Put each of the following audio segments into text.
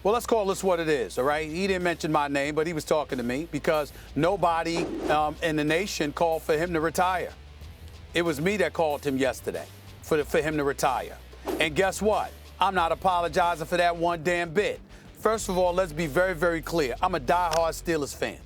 Well, let's call this what it is, all right? He didn't mention my name, but he was talking to me because nobody in the nation called for him to retire. It was me that called him yesterday for him to retire. And guess what? I'm not apologizing for that one damn bit. First of all, let's be very, very clear. I'm a diehard Steelers fan.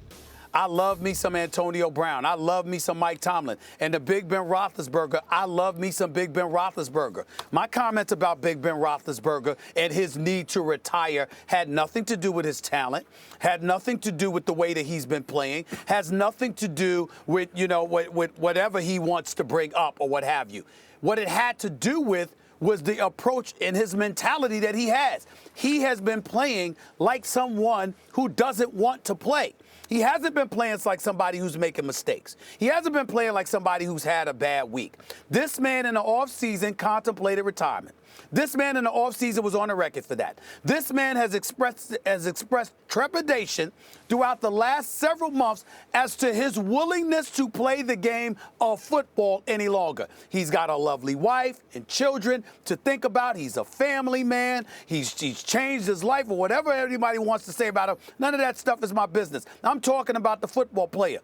I love me some Antonio Brown. I love me some Mike Tomlin. And the Big Ben Roethlisberger, I love me some Big Ben Roethlisberger. My comments about Big Ben Roethlisberger and his need to retire had nothing to do with his talent, had nothing to do with the way that he's been playing, has nothing to do with, with whatever he wants to bring up or what have you. What it had to do with was the approach and his mentality that he has. He has been playing like someone who doesn't want to play. He hasn't been playing like somebody who's making mistakes. He hasn't been playing like somebody who's had a bad week. This man in the offseason contemplated retirement. This man in the offseason was on the record for that. This man has expressed trepidation throughout the last several months as to his willingness to play the game of football any longer. He's got a lovely wife and children to think about. He's a family man. He's changed his life, or whatever anybody wants to say about him. None of that stuff is my business. I'm talking about the football player.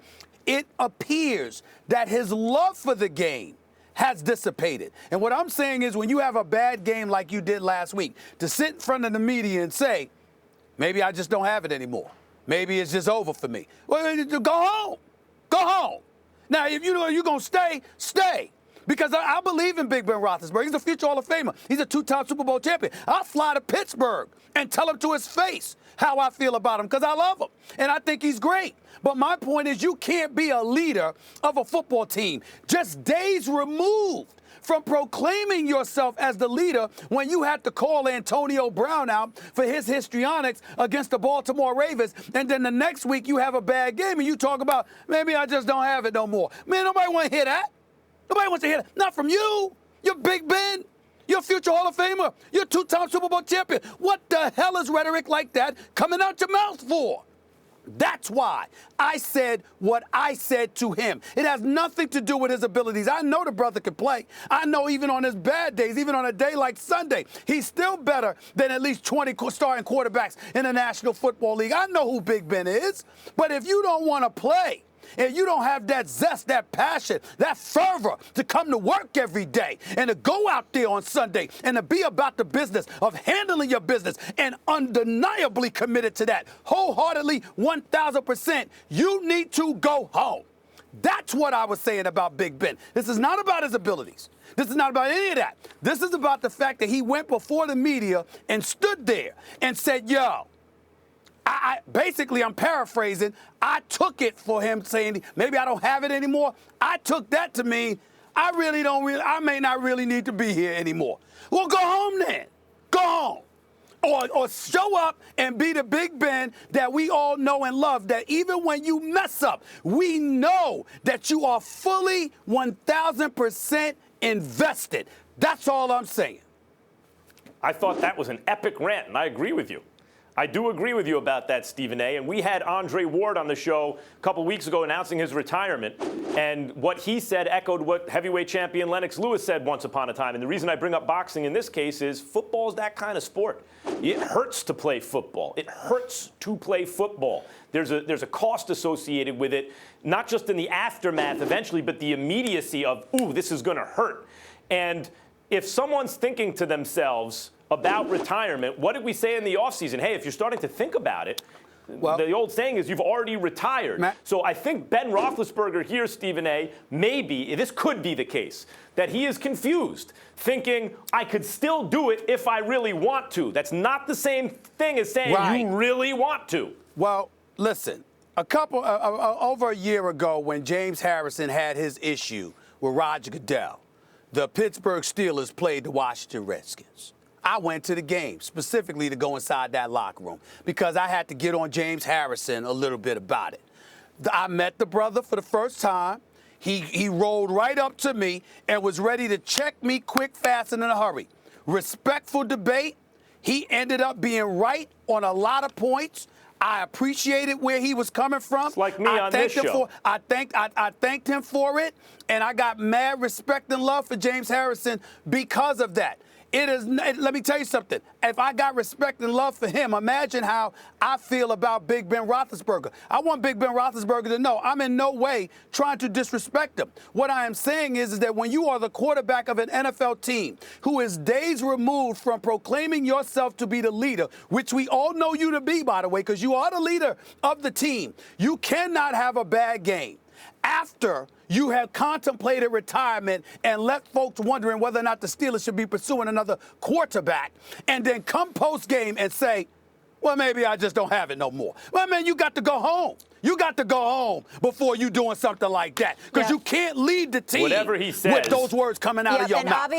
It appears that his love for the game has dissipated. And what I'm saying is, when you have a bad game like you did last week, to sit in front of the media and say, maybe I just don't have it anymore. Maybe it's just over for me. Well, go home. Go home. Now, if you know you're going to stay, stay. Because I believe in Big Ben Roethlisberger. He's a future Hall of Famer. He's a two-time Super Bowl champion. I'll fly to Pittsburgh and tell him to his face how I feel about him, because I love him. And I think he's great. But my point is, you can't be a leader of a football team just days removed from proclaiming yourself as the leader when you had to call Antonio Brown out for his histrionics against the Baltimore Ravens, and then the next week you have a bad game and you talk about, maybe I just don't have it no more. Man, nobody want to hear that. Nobody wants to hear that. Not from you. You're Big Ben. You're a future Hall of Famer. You're a two-time Super Bowl champion. What the hell is rhetoric like that coming out your mouth for? That's why I said what I said to him. It has nothing to do with his abilities. I know the brother can play. I know even on his bad days, even on a day like Sunday, he's still better than at least 20 starting quarterbacks in the National Football League. I know who Big Ben is. But if you don't want to play, and you don't have that zest, that passion, that fervor to come to work every day and to go out there on Sunday and to be about the business of handling your business and undeniably committed to that, wholeheartedly, 1,000%, you need to go home. That's what I was saying about Big Ben. This is not about his abilities. This is not about any of that. This is about the fact that he went before the media and stood there and said, yo, basically, I'm paraphrasing, I took it for him saying, maybe I don't have it anymore. I took that to mean I may not really need to be here anymore. Well, go home then. Go home. Or show up and be the Big Ben that we all know and love, that even when you mess up, we know that you are fully 1,000% invested. That's all I'm saying. I thought that was an epic rant, and I agree with you. I do agree with you about that, Stephen A. And we had Andre Ward on the show a couple weeks ago announcing his retirement. And what he said echoed what heavyweight champion Lennox Lewis said once upon a time. And the reason I bring up boxing in this case is football is that kind of sport. It hurts to play football. It hurts to play football. There's a cost associated with it, not just in the aftermath eventually, but the immediacy of, ooh, this is going to hurt. And if someone's thinking to themselves about retirement, what did we say in the offseason? Hey, if you're starting to think about it, well, the old saying is you've already retired. So I think Ben Roethlisberger here, Stephen A., maybe, this could be the case, that he is confused, thinking, I could still do it if I really want to. That's not the same thing as saying you really want to. Well, listen, over a year ago when James Harrison had his issue with Roger Goodell, the Pittsburgh Steelers played the Washington Redskins. I went to the game specifically to go inside that locker room because I had to get on James Harrison a little bit about it. I met the brother for the first time. He rolled right up to me and was ready to check me quick, fast, and in a hurry. Respectful debate. He ended up being right on a lot of points. I appreciated where he was coming from. It's like me on this show. I thanked him for it, and I got mad respect and love for James Harrison because of that. Let me tell you something. If I got respect and love for him, imagine how I feel about Big Ben Roethlisberger. I want Big Ben Roethlisberger to know I'm in no way trying to disrespect him. What I am saying is that when you are the quarterback of an NFL team who is days removed from proclaiming yourself to be the leader, which we all know you to be, by the way, because you are the leader of the team, you cannot have a bad game after you have contemplated retirement and left folks wondering whether or not the Steelers should be pursuing another quarterback, and then come post-game and say, well, maybe I just don't have it no more. Well, man, you got to go home. You got to go home before you doing something like that, because you can't lead the team Whatever he says, with those words coming out of your mouth.